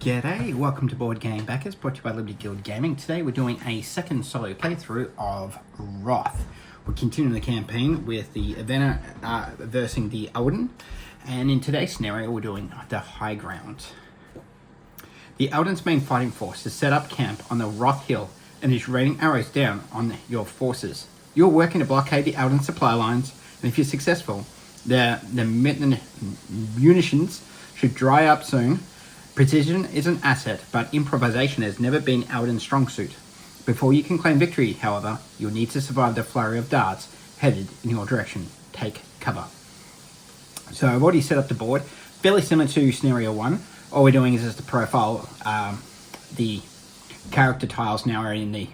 G'day, welcome to Board Game Backers, brought to you by Liberty Guild Gaming. Today we're doing a second solo playthrough of Wroth. We're continuing the campaign with the Avenna versing the Elden, and in today's scenario we're doing the High Ground. The Elden's main fighting force has set up camp on the Wroth Hill and is raining arrows down on your forces. You're working to blockade the Elden supply lines, and if you're successful, the munitions should dry up soon. Precision is an asset, but improvisation has never been Elden's strong suit. Before you can claim victory, however, you'll need to survive the flurry of darts headed in your direction. Take cover. So I've already set up the board, fairly similar to scenario 1. All we're doing is just to profile the character tiles now are in the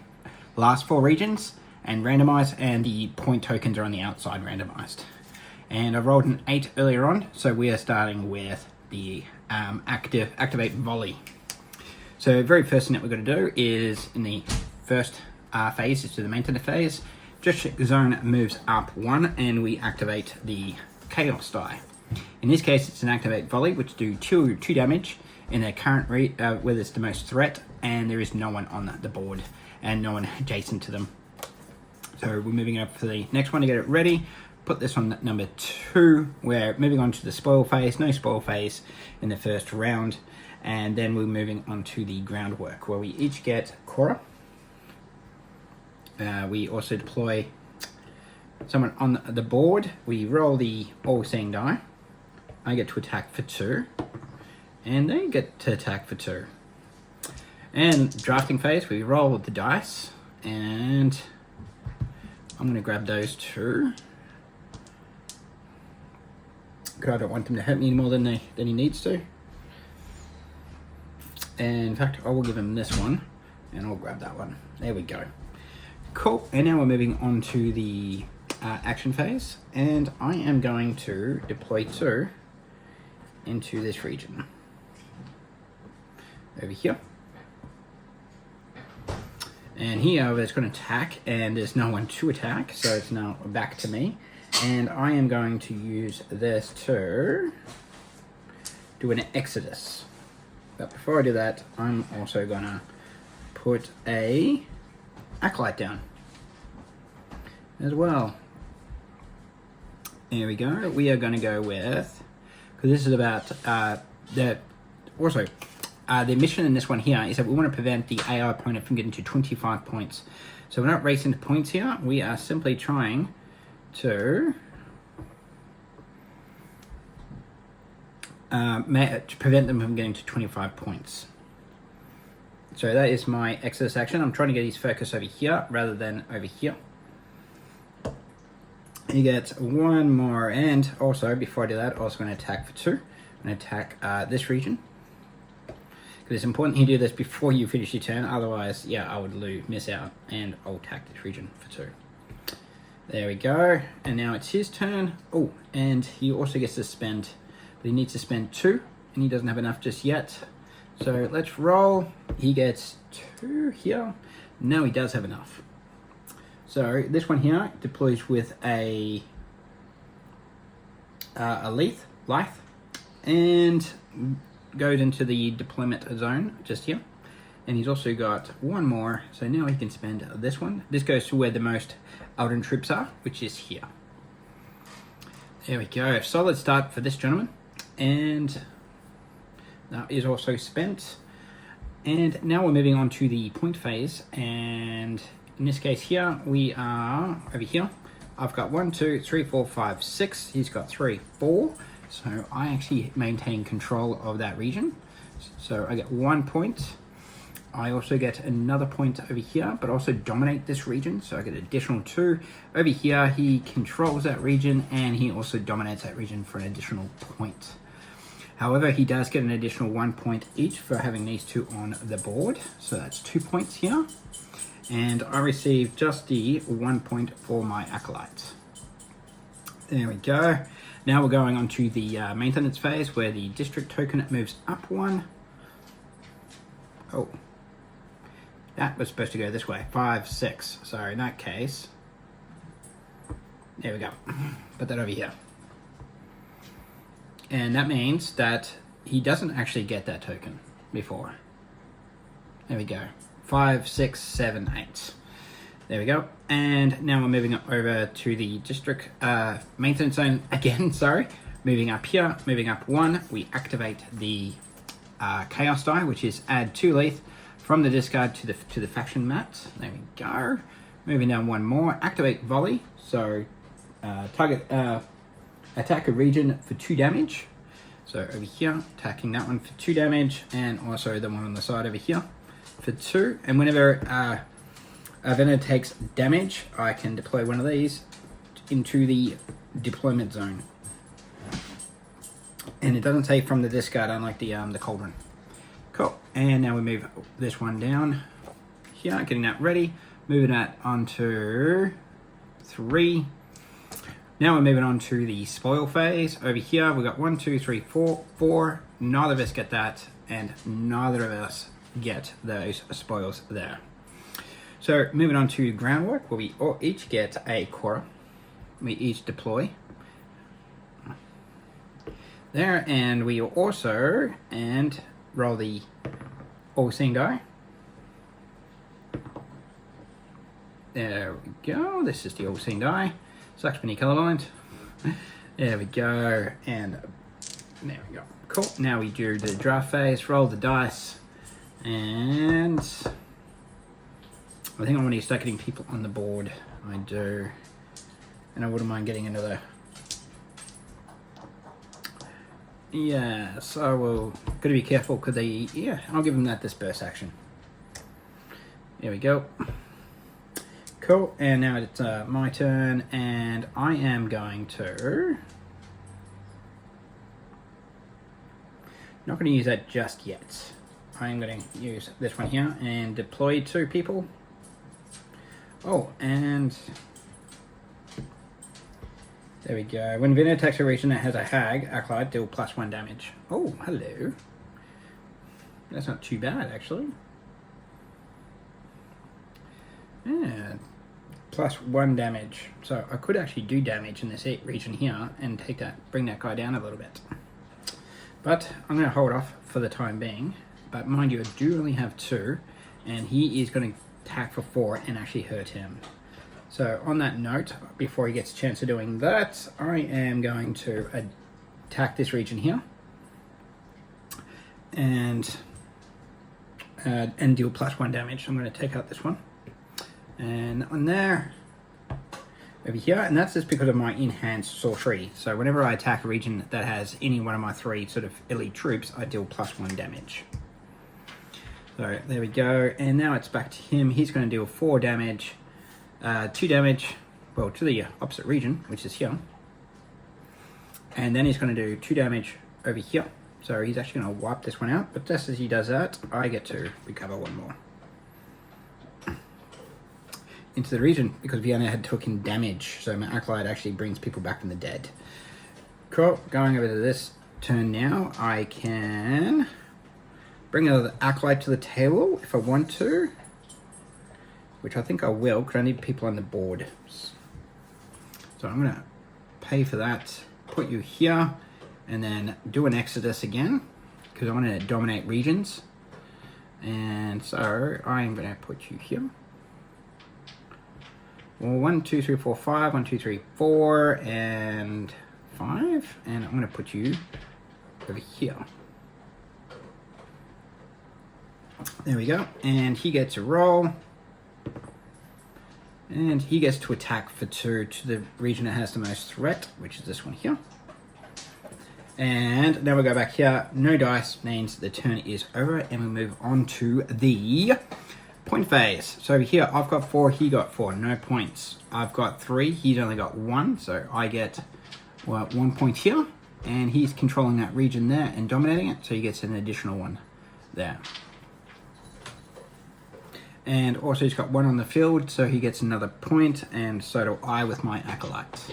last 4 regions and randomized, and the point tokens are on the outside randomized. And I rolled an 8 earlier on, so we are starting with the activate volley. So very first thing that we're going to do is in the first phase, is to the maintenance phase. District zone moves up 1 and we activate the chaos die. In this case it's an activate volley, which do 2 damage in the current where there's the most threat and there is no one on the board and no one adjacent to them. So we're moving up for the next one to get it ready. Put this on number 2. We're moving on to the spoil phase. No spoil phase in the first round. And then we're moving on to the groundwork, where we each get Cora. We also deploy someone on the board. We roll the all-seeing die. I get to attack for 2. And they get to attack for 2. And drafting phase, we roll the dice. And I'm going to grab those 2. I don't want them to hurt me any more than he needs to. And in fact, I will give him this one, and I'll grab that one. There we go. Cool. And now we're moving on to the action phase, and I am going to deploy 2 into this region. Over here. And here it's going to attack, and there's no one to attack, so it's now back to me. And I am going to use this to do an exodus. But before I do that, I'm also going to put a acolyte down as well. There we go. We are going to go with, because this is about the mission in this one here is that we want to prevent the AI opponent from getting to 25 points. So we're not racing to points here. We are simply trying to prevent them from getting to 25 points. So that is my exodus action. I'm trying to get his focus over here rather than over here. He gets 1 more, and also before I do that, I'm also going to attack for 2. I'm going to attack this region. Because it's important you do this before you finish your turn, otherwise, yeah, I would miss out, and I'll attack this region for 2. There we go, and now it's his turn. Oh, and he also gets to spend, but he needs to spend 2, and he doesn't have enough just yet. So let's roll. He gets 2 here. Now he does have enough. So this one here deploys with a Lithe, and goes into the deployment zone just here. And he's also got 1 more, so now he can spend this one. This goes to where the most Elden troops are, which is here. There we go, solid start for this gentleman. And that is also spent. And now we're moving on to the point phase. And in this case here, we are over here. I've got 1, 2, 3, 4, 5, 6. He's got 3, 4. So I actually maintain control of that region. So I get 1 point. I also get another point over here, but also dominate this region, so I get additional 2. Over here, he controls that region, and he also dominates that region for an additional point. However, he does get an additional 1 point each for having these 2 on the board, so that's 2 points here. And I receive just the 1 point for my acolytes. There we go. Now we're going on to the maintenance phase, where the district token moves up 1. Oh. That was supposed to go this way. 5, 6. So in that case, there we go. Put that over here. And that means that he doesn't actually get that token. before. There we go. 5, 6, 7, 8. There we go. And now we're moving up over to the district maintenance zone again, sorry. Moving up here, moving up 1, we activate the chaos die, which is add 2 leth from the discard to the faction mat. There we go. Moving down 1 more, activate volley. So target attack a region for 2 damage. So over here, attacking that one for 2 damage, and also the one on the side over here for 2. And whenever a vendor takes damage, I can deploy one of these into the deployment zone. And it doesn't take from the discard, unlike the cauldron. Cool. And now we move this one down here, getting that ready. Moving that onto 3. Now we're moving on to the spoil phase. Over here, we've got 1, 2, 3, 4. Neither of us get that, and neither of us get those spoils there. So moving on to groundwork, where we each get a core. We each deploy there, and we also roll the all-seeing die. There we go. This is the all-seeing die. Sucks many colorblind. There we go, and there we go. Cool. Now we do the draft phase. Roll the dice, and I think I want to start getting people on the board. I do, and I wouldn't mind getting another. Yeah, so we'll got to be careful because I'll give them that disperse action. There we go. Cool, and now it's my turn, and I am going to not going to use that just yet. I'm going to use this one here and deploy 2 people. Oh, and there we go. When Vinna attacks a region that has a hag, acolyte, deal +1 damage. Oh, hello. That's not too bad, actually. Yeah, +1 damage. So I could actually do damage in this region here and bring that guy down a little bit. But I'm going to hold off for the time being. But mind you, I do only have 2, and he is going to attack for 4 and actually hurt him. So on that note, before he gets a chance of doing that, I am going to attack this region here and deal +1 damage. I'm going to take out this one and that one there, over here, and that's just because of my enhanced sorcery. So whenever I attack a region that has any one of my 3 sort of elite troops, I deal +1 damage. So there we go, and now it's back to him. He's going to deal 4 damage. 2 damage, well, to the opposite region, which is here. And then he's going to do 2 damage over here. So he's actually going to wipe this one out. But just as he does that, I get to recover 1 more into the region, because Vienna had taken damage. So my acolyte actually brings people back from the dead. Cool. Going over to this turn now, I can bring another acolyte to the table if I want to. Which I think I will, because I need people on the board. So I'm going to pay for that, put you here, and then do an Exodus again, because I want to dominate regions. And so I'm going to put you here. Well, 1, 2, 3, 4, 5, 1, 2, 3, 4, and 5. And I'm going to put you over here. There we go. And he gets a roll. And he gets to attack for 2 to the region that has the most threat, which is this one here. And now we go back here. No dice means the turn is over, and we move on to the point phase. So over here, I've got 4, he got 4, no points. I've got 3, he's only got 1, so I get 1 point here. And he's controlling that region there and dominating it, so he gets an additional 1 there. And also he's got 1 on the field, so he gets another point, and so do I with my acolyte.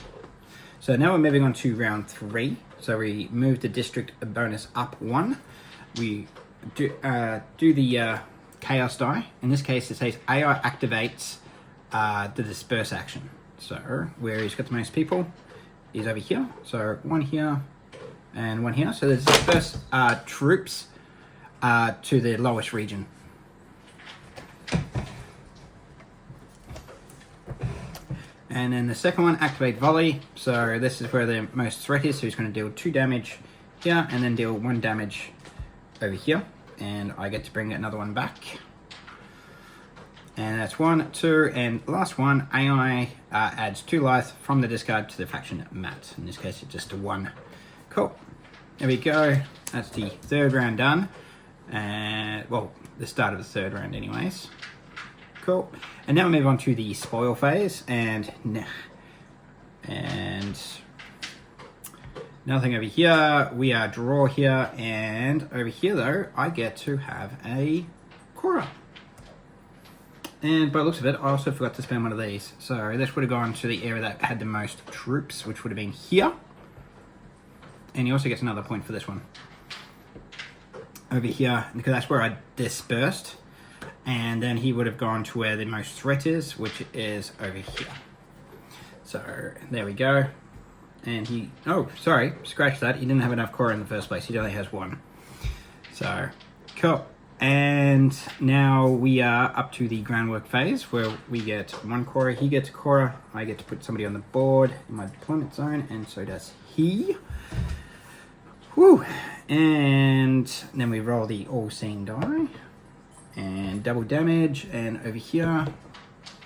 So now we're moving on to round 3. So we move the district bonus up 1. We do the chaos die. In this case, it says AI activates the disperse action. So where he's got the most people is over here. So 1 here and 1 here. So the disperse troops to the lowest region. And then the second one, activate volley. So this is where the most threat is. So he's going to deal 2 damage here and then deal 1 damage over here. And I get to bring another one back. And that's 1, 2, and last one, AI adds 2 life from the discard to the faction mat. In this case, it's just a 1. Cool. There we go. That's the 3rd round done. And well, the start of the 3rd round anyways. Cool. And now we move on to the spoil phase, and nothing over here. We are draw here, and over here though, I get to have a Korra. And by the looks of it, I also forgot to spend one of these. So this would have gone to the area that had the most troops, which would have been here. And he also gets another point for this one. Over here, because that's where I dispersed. And then he would have gone to where the most threat is, which is over here. So there we go. And he, oh, sorry, scratch that. He didn't have enough Korra in the first place. He only has 1. So, cool. And now we are up to the groundwork phase where we get 1 Korra. He gets a Korra. I get to put somebody on the board in my deployment zone, and so does he. Whew. And then we roll the all-seeing die. And double damage, and over here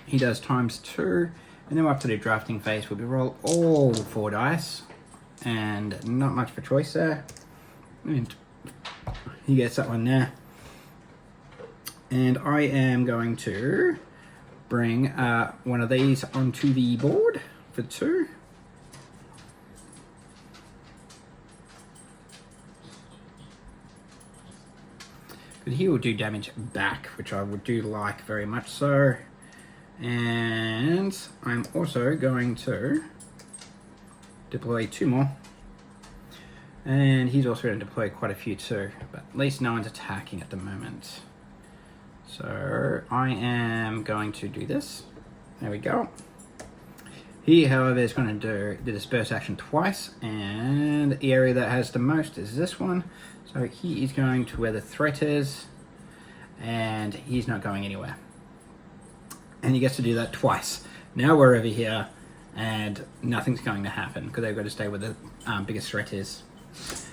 he does ×2, and then we're up to the drafting phase where we roll all 4 dice, and not much for choice there, and he gets that one there. And I am going to bring one of these onto the board for 2. But he will do damage back, which I would do like very much so. And I'm also going to deploy 2 more. And he's also going to deploy quite a few too, but at least no one's attacking at the moment. So I am going to do this. There we go. He, however, is going to do the disperse action twice, and the area that has the most is this one. So he is going to where the threat is, and he's not going anywhere. And he gets to do that twice. Now we're over here, and nothing's going to happen because they've got to stay where the biggest threat is.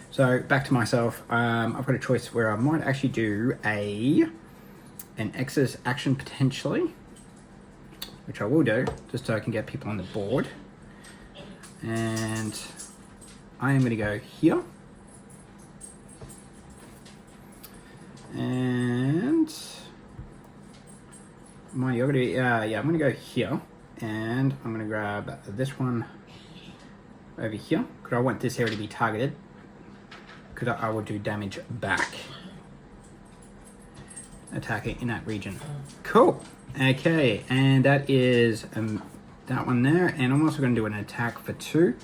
So back to myself. I've got a choice where I might actually do an excess action potentially, which I will do just so I can get people on the board. And I am going to go here. And I'm going to go here, and I'm going to grab this one over here because I want this area to be targeted because I will do damage back attacking in that region. Cool. Okay, and that is that one there, and I'm also going to do an attack for 2.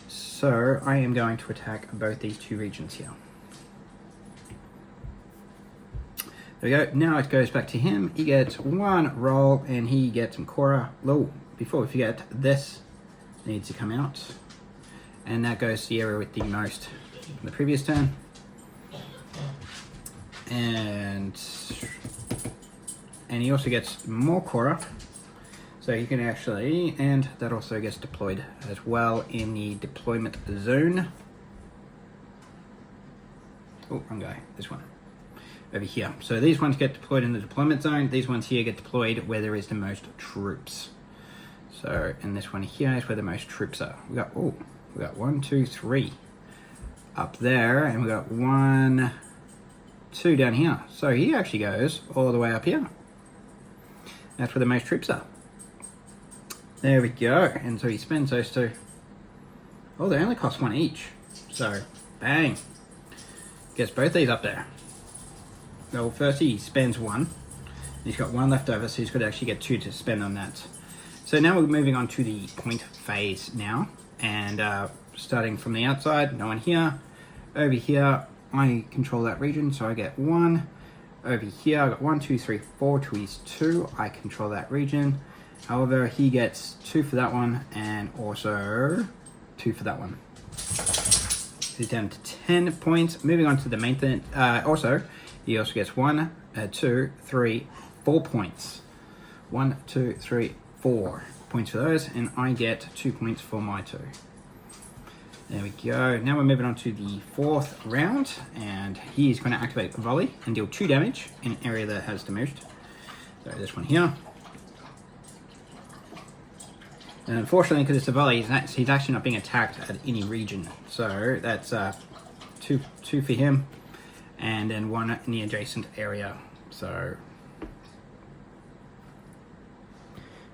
So I am going to attack both these 2 regions here. There we go. Now it goes back to him. He gets 1 roll, and he gets some Korra. Oh, before we forget, this needs to come out. And that goes to the area with the most in the previous turn. And he also gets more Korra. So you can actually, and that also gets deployed as well in the deployment zone. Oh, wrong guy. This one. Over here. So these ones get deployed in the deployment zone. These ones here get deployed where there is the most troops. So, and this one here is where the most troops are. We got 1, 2, 3 up there, and we got 1, 2 down here. So he actually goes all the way up here. That's where the most troops are. There we go. And so he spends those 2. Oh, they only cost 1 each. So, bang. Gets both these up there. Well, first he spends 1. He's got 1 left over, so he's got to actually get 2 to spend on that. So now we're moving on to the point phase now. And starting from the outside, no one here. Over here, I control that region, so I get 1. Over here, I got 1, 2, 3, 4 to his 2. I control that region. However, he gets 2 for that one, and also 2 for that one. He's down to 10 points. Moving on to the maintenance. Also, He also gets 1, 2, 3, 4 points. 1, 2, 3, 4 points for those, and I get 2 points for my 2. There we go. Now we're moving on to the 4th round, and he's going to activate Volley and deal 2 damage in an area that has the most. So this one here. And unfortunately, because it's a Volley, he's actually not being attacked at any region. So that's 2 for him, and then 1 in the adjacent area. So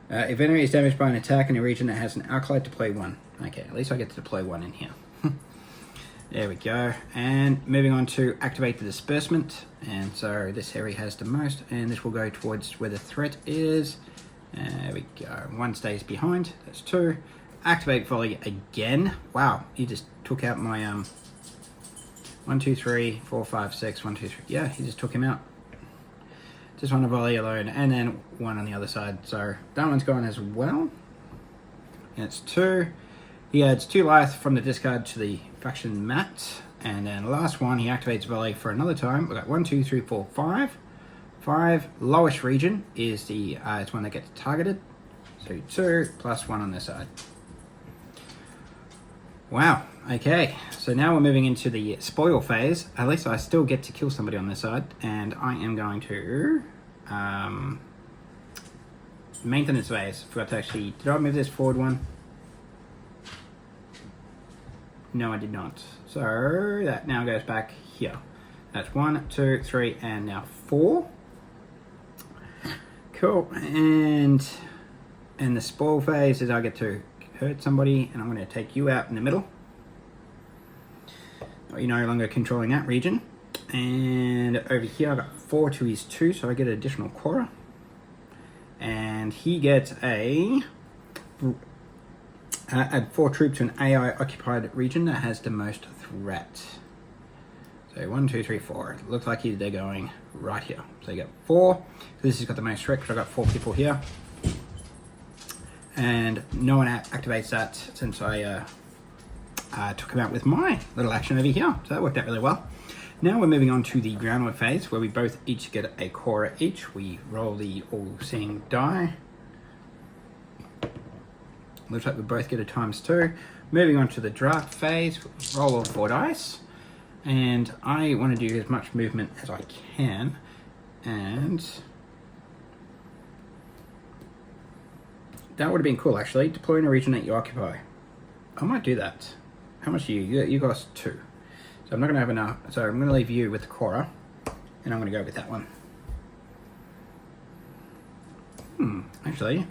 if enemy is damaged by an attack in a region that has an alkali, deploy 1. Okay, at least I get to deploy 1 in here. There we go. And moving on to activate the disbursement. And so this area has the most, and this will go towards where the threat is. There we go. 1 stays behind. That's 2. Activate Volley again. Wow, he just took out my 1, 2, 3, 4, 5, 6. 1, 2, 3. Yeah, he just took him out. Just on a Volley alone, and then 1 on the other side. So that one's gone as well. And it's 2. He adds 2 life from the discard to the faction mat. And then last one, he activates Volley for another time. We've got 1, 2, 3, 4, 5. 5. Lowest region is the it's one that gets targeted. So 2 plus 1 on this side. Wow. Okay. So now we're moving into the spoil phase. At least I still get to kill somebody on this side. And I am going to maintenance phase. Forgot to actually... Did I move this forward 1? No, I did not. So that now goes back here. That's 1, 2, 3, and now 4. Cool. And the spoil phase is I get to hurt somebody, and I'm going to take you out in the middle. You're no longer controlling that region. And over here I got 4 to his 2, so I get an additional Cora. And he gets a... add 4 troops to an AI occupied region that has the most threat. So 1, 2, 3, 4. It looks like they're going right here. So you get 4. So this has got the most threat because I've got 4 people here. And no one activates that since I took him out with my little action over here. So that worked out really well. Now we're moving on to the groundwork phase where we both each get a Cora each. We roll the all-seeing die. Looks like we both get a ×2. Moving on to the draft phase, roll all 4 dice. And I want to do as much movement as I can. And that would have been cool actually, deploy in a region that you occupy. I might do that. How much do you got 2. So I'm not going to have enough, so I'm going to leave you with the Cora. And I'm going to go with that one. Actually,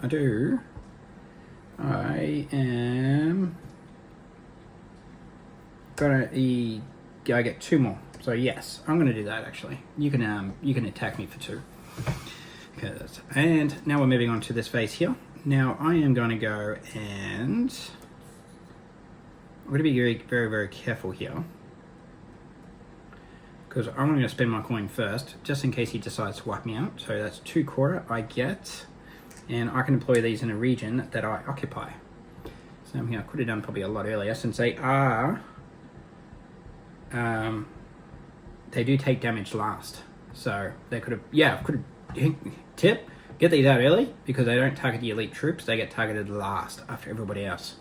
I am gonna get 2 more. So yes, I'm gonna do that actually. You can attack me for 2. Okay, and now we're moving on to this phase here. Now I am gonna go and I'm gonna be very, very, very careful here. Because I'm gonna spend my coin first, just in case he decides to wipe me out. So that's 2 Cora I get. And I can employ these in a region that I occupy. So I could have done probably a lot earlier since they are, they do take damage last. So they could have, tip, get these out early because they don't target the elite troops, they get targeted last after everybody else.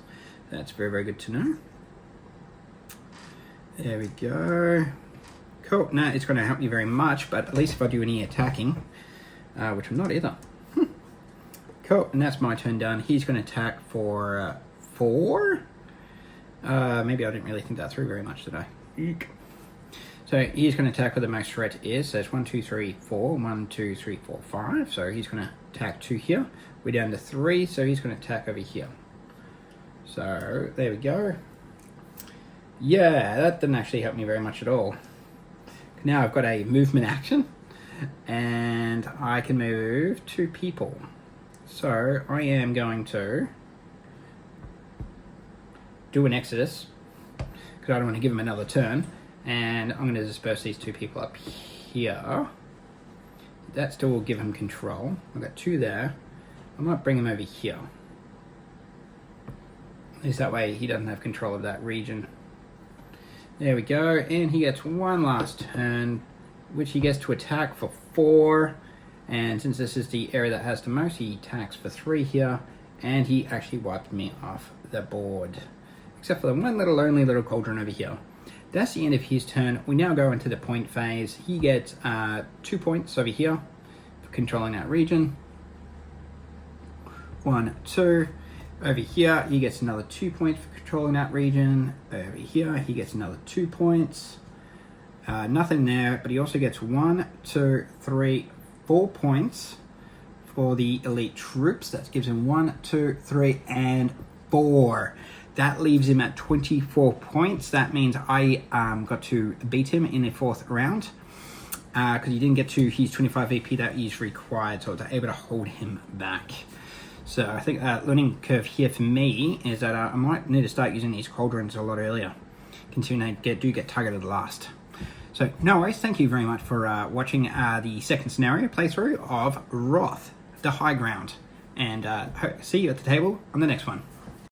That's very, very good to know. There we go. Cool, now it's going to help me very much, but at least if I do any attacking, which I'm not either. Cool, and that's my turn done. He's going to attack for 4. Maybe I didn't really think that through very much, did I? Eek. So he's going to attack where the most threat is. So it's 1, 2, 3, 4. 1, 2, 3, 4, 5. So he's going to attack 2 here. We're down to 3, so he's going to attack over here. So there we go. Yeah, that didn't actually help me very much at all. Now I've got a movement action, and I can move 2 people. So I am going to do an Exodus because I don't want to give him another turn, and I'm going to disperse these 2 people up here. That still will give him control. I've got 2 there. I might bring him over here. At least that way he doesn't have control of that region. There we go, and he gets 1 last turn which he gets to attack for 4. And since this is the area that has the most, he attacks for 3 here. And he actually wiped me off the board. Except for the one little lonely little cauldron over here. That's the end of his turn. We now go into the point phase. He gets 2 points over here for controlling that region. 1, 2. Over here, he gets another 2 points for controlling that region. Over here, he gets another 2 points. Nothing there, but he also gets 1, 2, 3, 4 points for the elite troops. That gives him 1, 2, 3, and 4. That leaves him at 24 points. That means I got to beat him in the 4th round because he didn't get to his 25 VP that is required, so I was able to hold him back. So I think learning curve here for me is that I might need to start using these cauldrons a lot earlier, considering they do get targeted last. So no worries, thank you very much for watching the second scenario playthrough of Wroth, the High Ground. And see you at the table on the next one.